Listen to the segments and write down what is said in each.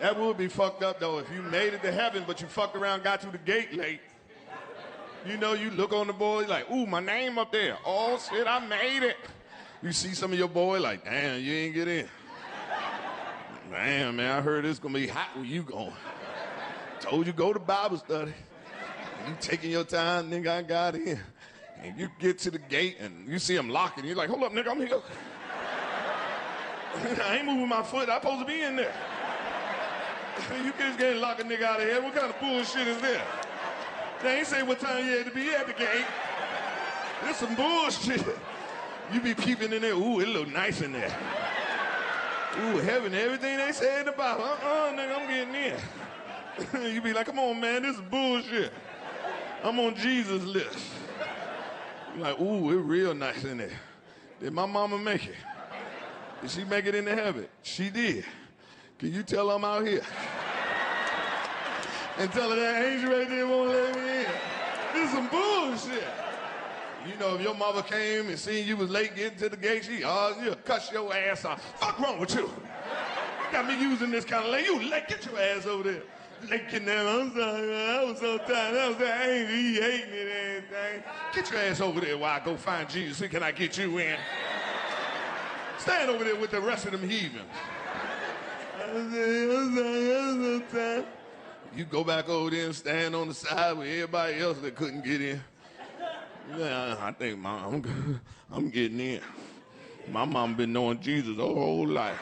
That would be fucked up, though, if you made it to heaven, but you fucked around, got through the gate late. You know, you look on the board, like, ooh, my name up there. Oh, shit, I made it. You see some of your boy, like, damn, you ain't get in. Damn, man, I heard it's gonna be hot where you going. Told you go to Bible study. You taking your time, nigga, I got in. And you get to the gate and you see him locking. You're like, hold up, nigga, I'm here. I ain't moving my foot. I'm supposed to be in there. You just can't lock a nigga out of here. What kind of bullshit is this? They ain't say what time you had to be at the gate. This some bullshit. You be peeping in there. Ooh, it look nice in there. Ooh, heaven, everything they say in the Bible. Nigga, I'm getting in. You be like, come on, man, this is bullshit. I'm on Jesus' list. You're like, ooh, it real nice in there. Did my mama make it? Did she make it into heaven? She did. Can you tell I'm out here? And tell her that angel right there won't let me in. This is some bullshit. You know, if your mother came and seen you was late getting to the gate, she'll cuss your ass off. Fuck wrong with you? Got me using this kind of late. You late, get your ass over there. Late getting there. I'm sorry, man. I was so tired. I was that angel. He hating it and everything. Get your ass over there while I go find Jesus. See, can I get you in? Stand over there with the rest of them heathens. I'm so tired. You go back over there and stand on the side with everybody else that couldn't get in. Yeah, I think I'm getting in. My mom been knowing Jesus her whole life.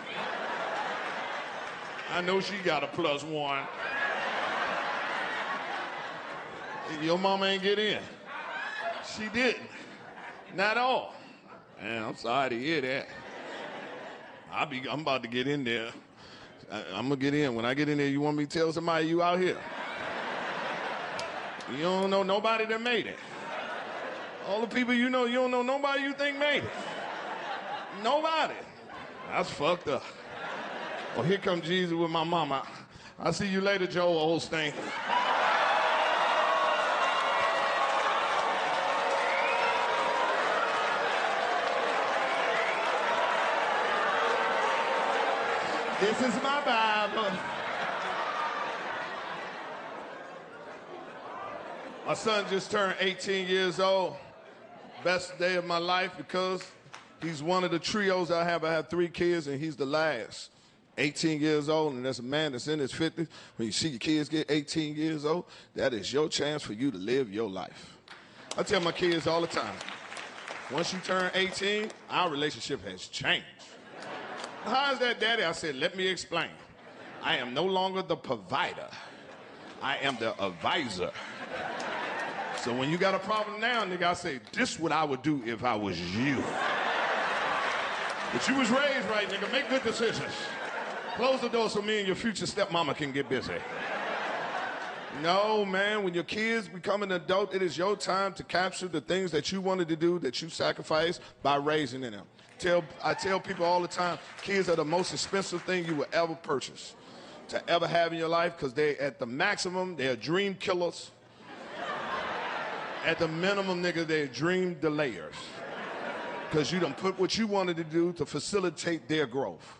I know she got a +1. Your mama ain't get in. She didn't. Not all. Man, I'm sorry to hear that. I'm about to get in there. I'm gonna get in. When I get in there, you want me to tell somebody you out here? You don't know nobody that made it. All the people you know, you don't know nobody you think made it. Nobody. That's fucked up. Well, here comes Jesus with my mama. I'll see you later, Joel Osteen. This is my Bible. My son just turned 18 years old. Best day of my life because he's one of the trios I have. I have 3 kids and he's the last. 18 years old, and that's a man that's in his 50s. When you see your kids get 18 years old, that is your chance for you to live your life. I tell my kids all the time, once you turn 18, our relationship has changed. How is that, Daddy? I said, let me explain. I am no longer the provider. I am the advisor. So when you got a problem now, nigga, I say, this is what I would do if I was you. But you was raised right, nigga. Make good decisions. Close the door so me and your future stepmama can get busy. No, man, when your kids become an adult, it is your time to capture the things that you wanted to do, that you sacrificed by raising them. I tell people all the time, kids are the most expensive thing you will ever purchase, to ever have in your life, because they at the maximum, they're dream killers. At the minimum, nigga, they're dream delayers. Because you done put what you wanted to do to facilitate their growth.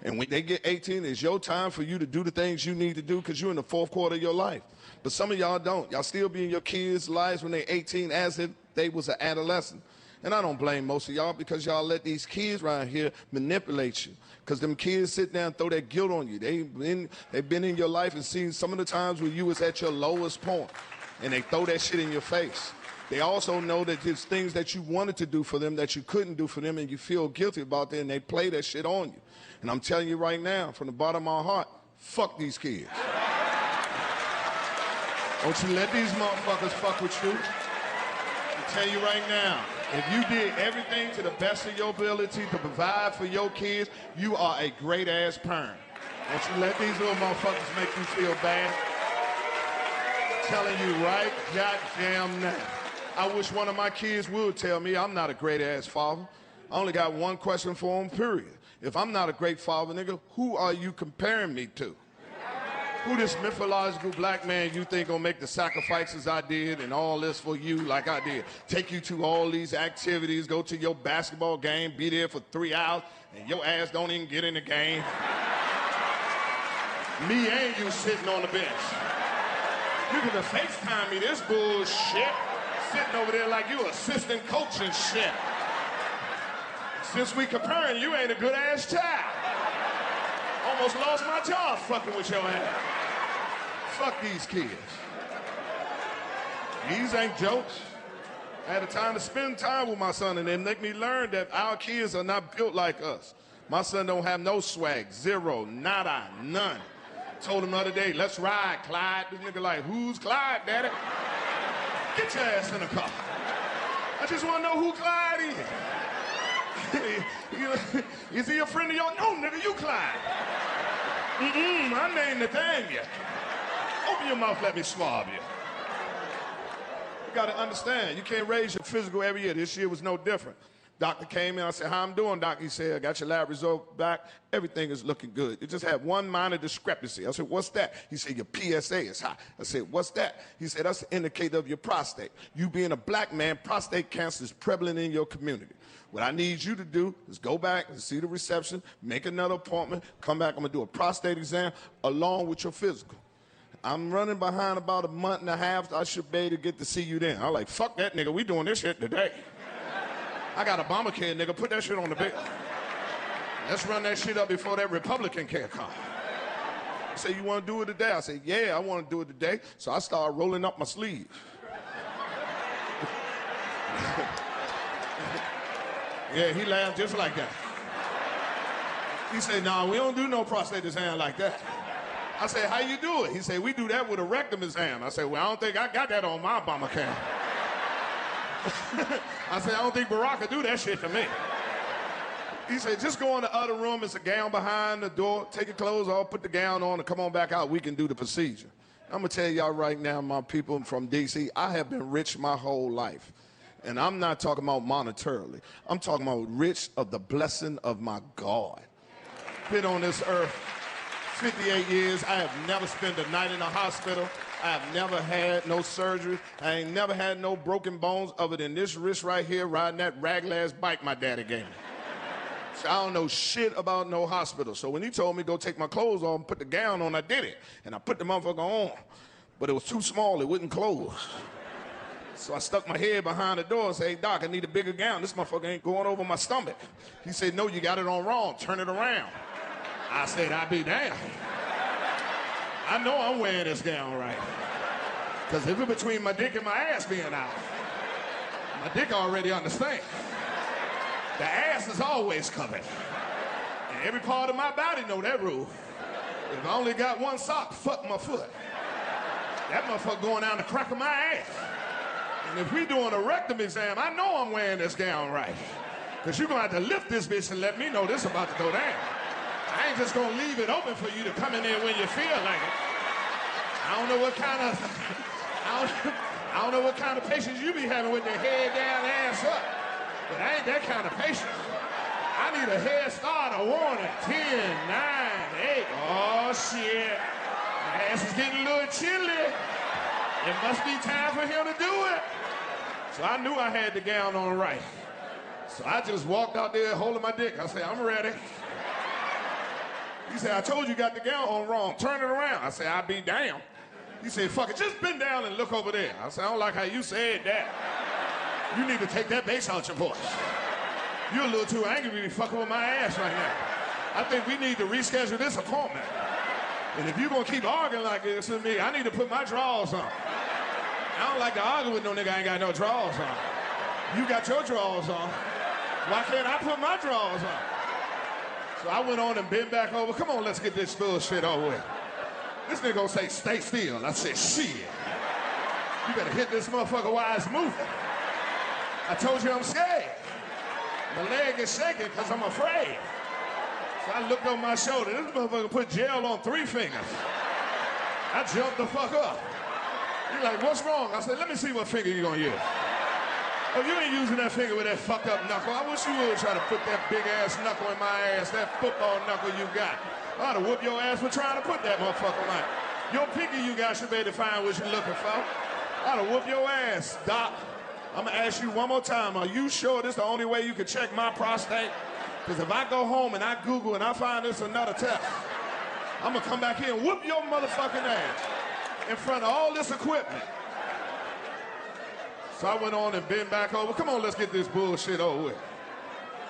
And when they get 18, it's your time for you to do the things you need to do because you're in the 4th quarter of your life. But some of y'all don't. Y'all still be in your kids' lives when they're 18 as if they was an adolescent. And I don't blame most of y'all because y'all let these kids around here manipulate you. Because them kids sit down and throw that guilt on you. They've been in your life and seen some of the times when you was at your lowest point. And they throw that shit in your face. They also know that there's things that you wanted to do for them that you couldn't do for them and you feel guilty about that and they play that shit on you. And I'm telling you right now, from the bottom of my heart, fuck these kids. Don't you let these motherfuckers fuck with you. I tell you right now, if you did everything to the best of your ability to provide for your kids, you are a great-ass parent. Don't you let these little motherfuckers make you feel bad. I'm telling you right goddamn now. I wish one of my kids would tell me I'm not a great-ass father. I only got one question for them, period. If I'm not a great father, nigga, who are you comparing me to? Who this mythological black man you think gonna make the sacrifices I did and all this for you like I did? Take you to all these activities, go to your basketball game, be there for 3 hours, and your ass don't even get in the game. Me and you sitting on the bench. You can FaceTime me this bullshit. Sitting over there like you assistant coach and shit. Since we comparing, you ain't a good ass child. Almost lost my job fucking with your ass. Fuck these kids. These ain't jokes. I had a time to spend time with my son and they make me learn that our kids are not built like us. My son don't have no swag, zero, nada, none. Told him the other day, let's ride, Clyde. This nigga like, who's Clyde, daddy? Get your ass in the car. I just want to know who Clyde is. Is he a friend of yours? No, nigga, you Clyde. My name Nathaniel. Open your mouth, let me swab you. You gotta understand, you can't raise your physical every year. This year was no different. Doctor came in, I said, how I'm doing, doc? He said, I got your lab result back. Everything is looking good. You just have one minor discrepancy. I said, what's that? He said, your PSA is high. I said, what's that? He said, that's an indicator of your prostate. You being a black man, prostate cancer is prevalent in your community. What I need you to do is go back and see the reception, make another appointment, come back, I'm gonna do a prostate exam along with your physical. I'm running behind about a month and a half. I should be able to get to see you then. I'm like, fuck that nigga, we doing this shit today. I got Obamacare, nigga, put that shit on the bill. Let's run that shit up before that Republican care comes. He said, you want to do it today? I said, yeah, I want to do it today. So I started rolling up my sleeves. Yeah, he laughed just like that. He said, nah, we don't do no prostate exam like that. I said, how you do it? He said, we do that with a rectum exam. I said, well, I don't think I got that on my Obamacare. I said, I don't think Barack could do that shit to me. He said, just go in the other room. It's a gown behind the door. Take your clothes off, put the gown on, and come on back out. We can do the procedure. I'm going to tell y'all right now, my people from D.C., I have been rich my whole life. And I'm not talking about monetarily. I'm talking about rich of the blessing of my God. Been on this earth 58 years. I have never spent a night in a hospital. I have never had no surgery. I ain't never had no broken bones other than this wrist right here riding that raglass bike my daddy gave me. So I don't know shit about no hospital. So when he told me to go take my clothes off and put the gown on, I did it. And I put the motherfucker on. But it was too small, it wouldn't close. So I stuck my head behind the door and said, hey, doc, I need a bigger gown. This motherfucker ain't going over my stomach. He said, no, you got it on wrong. Turn it around. I said, I'll be damned. I know I'm wearing this gown right. Because if it's between my dick and my ass being out, my dick already understands. The ass is always covered. And every part of my body know that rule. If I only got one sock, fuck my foot. That motherfucker going down the crack of my ass. And if we doing a rectum exam, I know I'm wearing this gown right. Because you're going to have to lift this bitch and let me know this about to go down. I ain't just gonna leave it open for you to come in there when you feel like it. I don't know what kind of patience you be having with their head down, ass up. But I ain't that kind of patient. I need a head start, a warning. 10, 9, 8. Oh shit. My ass is getting a little chilly. It must be time for him to do it. So I knew I had the gown on right. So I just walked out there holding my dick. I said, I'm ready. He said, I told you you got the gown on wrong. Turn it around. I said, I'll be damned. He said, fuck it, just bend down and look over there. I said, I don't like how you said that. You need to take that bass out your voice. You're a little too angry to be fucking with my ass right now. I think we need to reschedule this appointment. And if you're gonna keep arguing like this with me, I need to put my drawers on. I don't like to argue with no nigga I ain't got no drawers on. You got your drawers on. Why can't I put my drawers on? So I went on and bent back over. Come on, let's get this bullshit over with. This nigga gonna say, stay still. I said, shit. You better hit this motherfucker while it's moving. I told you I'm scared. My leg is shaking because I'm afraid. So I looked over my shoulder. This motherfucker put gel on 3 fingers. I jumped the fuck up. He's like, what's wrong? I said, let me see what finger you gonna use. Oh, you ain't using that finger with that fucked up knuckle. I wish you would try to put that big ass knuckle in my ass, that football knuckle you got. I ought to whoop your ass for trying to put that motherfucker on. Your pinky you got should be able to find what you're looking for. I ought to whoop your ass, Doc. I'm gonna ask you one more time. Are you sure this is the only way you can check my prostate? Because if I go home and I Google and I find this another test, I'm gonna come back here and whoop your motherfucking ass in front of all this equipment. So I went on and bent back over. Come on, let's get this bullshit over with.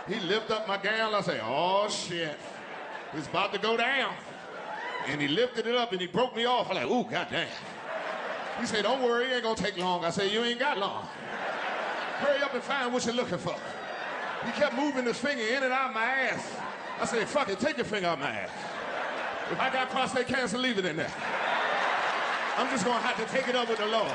He lifted up my gown. I say, oh shit, it's about to go down. And he lifted it up and he broke me off. I'm like, ooh, goddamn. He said, don't worry, it ain't gonna take long. I said, you ain't got long. Hurry up and find what you're looking for. He kept moving his finger in and out of my ass. I said, fuck it, take your finger out my ass. If I got prostate cancer, leave it in there. I'm just gonna have to take it up with the Lord.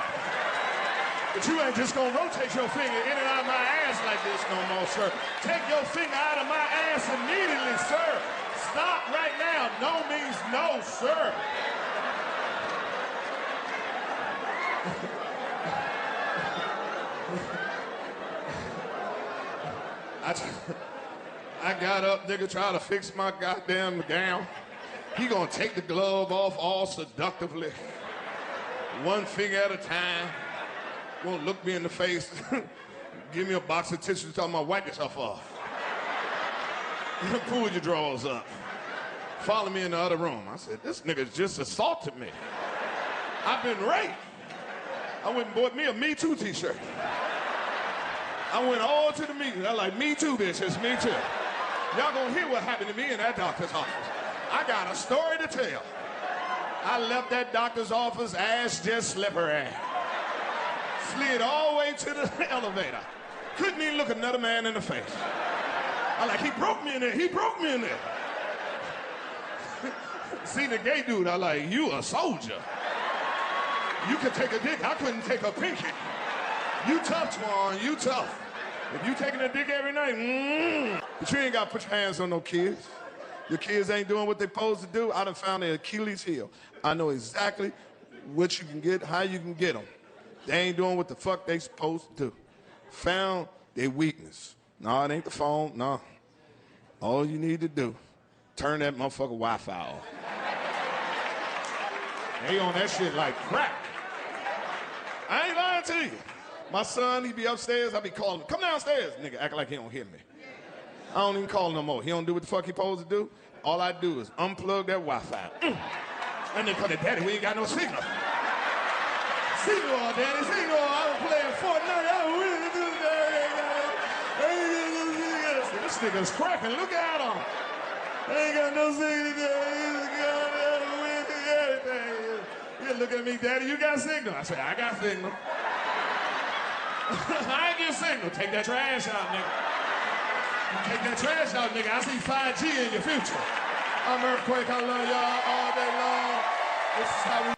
But you ain't just gonna rotate your finger in and out of my ass like this no more, sir. Take your finger out of my ass immediately, sir. Stop right now. No means no, sir. I got up, nigga, trying to fix my goddamn gown. He gonna take the glove off all seductively. One finger at a time. Won't look me in the face. Give me a box of tissues, talking about wipe yourself off. Pull your drawers up. Follow me in the other room. I said, this nigga just assaulted me. I've been raped. I went and bought me a Me Too t-shirt. I went all to the meeting. I like, me too, bitch, it's me too. Y'all gonna hear what happened to me in that doctor's office. I got a story to tell. I left that doctor's office, ass just slippery. Slid all the way to the elevator. Couldn't even look another man in the face. I like, he broke me in there, he broke me in there. See the gay dude, I like, you a soldier. You could take a dick, I couldn't take a pinky. You tough, Twan, you tough. If you taking a dick every night, But you ain't got to put your hands on no kids. Your kids ain't doing what they supposed to do. I done found their Achilles heel. I know exactly what you can get, how you can get them. They ain't doing what the fuck they supposed to do. Found their weakness. No, it ain't the phone, no. All you need to do, turn that motherfucker Wi-Fi off. They on that shit like crack. I ain't lying to you. My son, he be upstairs, I be calling him, come downstairs. Nigga, act like he don't hear me. I don't even call him no more. He don't do what the fuck he supposed to do. All I do is unplug that Wi-Fi. And then call it, Daddy, we ain't got no signal. Signal, Daddy, signal. I was playing Fortnite. I was really doing that. This nigga's cracking. Look at him. I ain't got no signal. He look at me, Daddy, you got signal. I said, I got signal. I ain't get signal. Take that trash out, nigga. Take that trash out, nigga. I see 5G in your future. I'm Earthquake. I love y'all all day long. This is how we